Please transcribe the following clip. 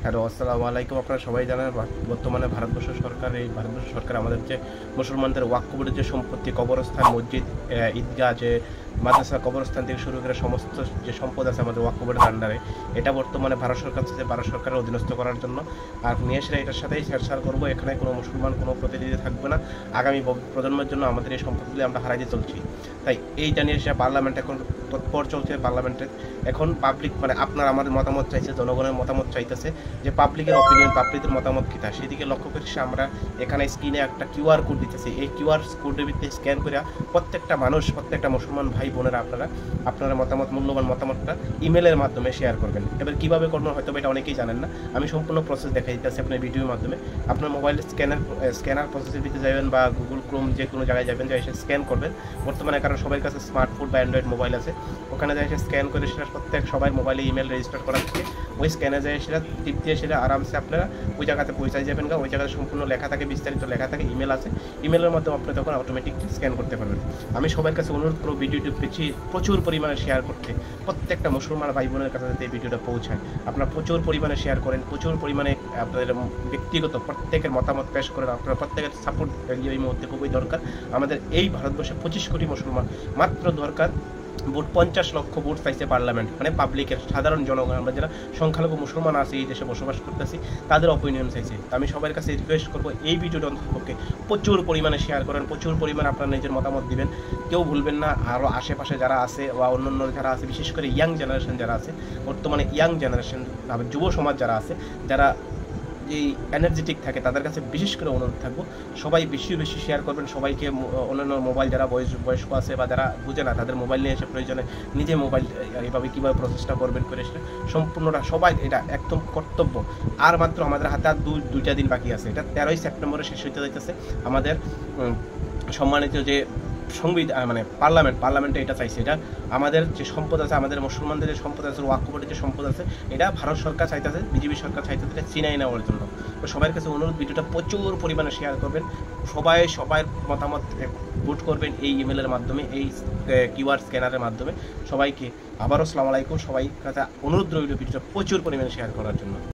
Hello, আসসালামু আলাইকুম। আপনারা সবাই জানেন বর্তমানে ভারতবর্ষ সরকার আমাদের যে মুসলমানদের ওয়াকফ বোর্ডের যে সম্পত্তি, কবরস্থান, মসজিদ, ঈদগাহ, যে মাদ্রাসা, কবরস্থান থেকে শুরু করে সমস্ত যে সম্পদ আছে আমাদের ওয়াকফ বোর্ডের আন্ডারে, এটা বর্তমানে ভারত সরকার থেকে ভারত সরকারের অধীনস্থ করার জন্য আর নিয়ে এসে এটার সাথেই ছেড়ছাড় করবো। এখানে কোনো মুসলমান কোনো প্রতিনিধি থাকবে না। আগামী প্রজন্মের জন্য আমাদের এই সম্পদগুলি আমরা হারাইতে চলছি। তাই এইটা নিয়ে এসে পার্লামেন্ট এখন তৎপর চলছে। পার্লামেন্টে এখন পাবলিক মানে আপনার আমাদের মতামত চাইছে, জনগণের মতামত চাইতেছে যে পাবলিকের অপিনিয়ন, পাবলিকের মতামত কী তা সেদিকে লক্ষ্য করে আমরা এখানে স্ক্রিনে একটা কিউআর কোড দিতেছি। এই কিউআর কোডের ভিত্তিতে স্ক্যান করে প্রত্যেকটা মানুষ, প্রত্যেকটা মুসলমান ভাই বোনেরা আপনারা মতামত, মূল্যবান মতামতটা ইমেলের মাধ্যমে শেয়ার করবেন। এবার কীভাবে করবেন হয়তো এটা অনেকেই জানেন না। আমি সম্পূর্ণ প্রসেস দেখাই দিতেছি আপনার ভিডিওর মাধ্যমে। আপনার মোবাইল স্ক্যানার প্রসেসের ভিতরে যাবেন বা গুগল ক্রোম যে কোনো জায়গায় যাবেন, যে এসে স্ক্যান করবেন। বর্তমানে কারণ সবার কাছে স্মার্টফোন বা অ্যান্ড্রয়েড মোবাইল আছে, ওখানে যায় এসে স্ক্যান করে সেটা সবাই মোবাইলে ইমেল রেজিস্টার করা থাকে। ওই স্ক্যানে যায় সেটা টিপ দিয়ে সেটা আরামসে আপনারা ওই জায়গাতে পৌঁছায় যাবেন। ওই জায়গায় সম্পূর্ণ লেখা থাকে, বিস্তারিত লেখা থাকে, ইমেল আছে। ইমেলের মাধ্যমে আপনি তখন অটোমেটিকলি স্ক্যান করতে পারবেন। আমি সবার কাছে অনুরোধ করব ভিডিওটি প্রচুর পরিমাণে শেয়ার করতে, প্রত্যেকটা মুসলমান ভাই বোনের কাছে যাতে এই ভিডিওটা পৌঁছায়। আপনারা প্রচুর পরিমাণে শেয়ার করেন, প্রচুর পরিমাণে আপনাদের ব্যক্তিগত প্রত্যেকের মতামত পেশ করেন। আপনারা প্রত্যেকের সাপোর্ট এই মুহূর্তে খুবই দরকার। আমাদের এই ভারতবর্ষে 25 কোটি মুসলমান, মাত্র দরকার ভোট 50 লক্ষ ভোট চাইছে পার্লামেন্ট, মানে পাবলিকের, সাধারণ জনগণ, আমরা যারা সংখ্যালঘু মুসলমান আছি এই দেশে বসবাস করতেছি, তাদের অপিনিয়ন চাইছে। আমি সবার কাছে রিকোয়েস্ট করবো এই ভিডিওটা অন্ততপক্ষে প্রচুর পরিমাণে শেয়ার করেন, প্রচুর পরিমাণে আপনারা নিজের মতামত দিবেন। কেউ ভুলবেন না। আরও আশেপাশে যারা আছে বা অন্যান্য যারা আছে, বিশেষ করে ইয়াং জেনারেশন যারা আছে, বর্তমানে ইয়াং জেনারেশন, যুব সমাজ যারা আছে, যারা এই এনার্জেটিক থাকে, তাদের কাছে বিশেষ করে অনুরোধ থাকবো সবাই বেশি বেশি শেয়ার করবেন। সবাইকে অন্যান্য মোবাইল যারা বয়স্ক আছে বা যারা বুঝে না, তাদের মোবাইল নিয়ে এসে প্রয়োজনে নিজে মোবাইল এইভাবে কীভাবে প্রসেসটা করবেন করে সেটা সম্পূর্ণটা সবাই, এটা একদম কর্তব্য। আর মাত্র আমাদের হাতে আর দুইটা দিন বাকি আছে। এটা 13ই সেপ্টেম্বরে শেষ হইতে যাইতেছে। আমাদের সম্মানিত যে সংবিধান মানে পার্লামেন্টে এটা চাইছে, এটা আমাদের যে সম্পদ আছে, আমাদের মুসলমানদের যে সম্পদ আছে, ওয়াকফ বোর্ডের যে সম্পদ আছে, এটা ভারত সরকার চাইতেছে, বিজেপি সরকার চাইতেছে এটা চিনাই নেওয়ার জন্য। তো সবার কাছে অনুরোধ ভিডিওটা প্রচুর পরিমাণে শেয়ার করবেন। সবার মতামত ভোট করবেন এই ইমেলের মাধ্যমে, এই কিউআর স্ক্যানারের মাধ্যমে। সবাইকে আবারও আসসালামু আলাইকুম। সবাই কাছে অনুরোধ রইল ভিডিওটা প্রচুর পরিমাণে শেয়ার করার জন্য।